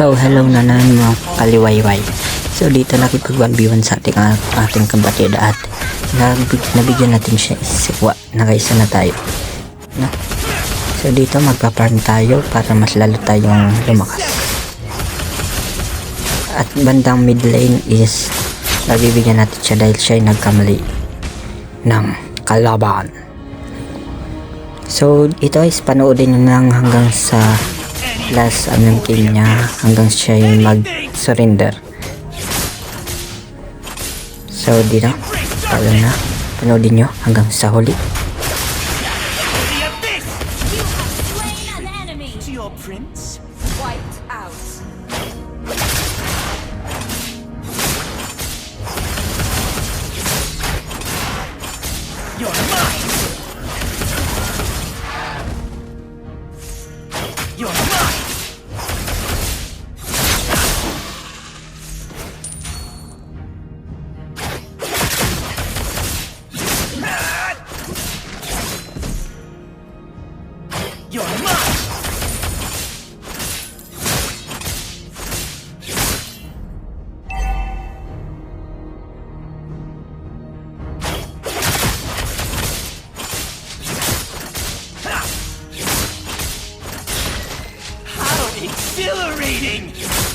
So hello na naman mga kaliwayway. So dito nakipag 1v1 sa ating kabatid at nabigyan natin siya isikwa. Nakaisa na tayo. No? So dito magpa-farm tayo para mas lalo tayong lumakas. At bandang mid lane is nabibigyan natin siya dahil siya ay nagkamali ng kalaban. So ito is panoodin nyo lang hanggang sa last kill niya hanggang siya ay mag-surrender. So dito panoodin nyo hanggang sa huli. Exhilarating!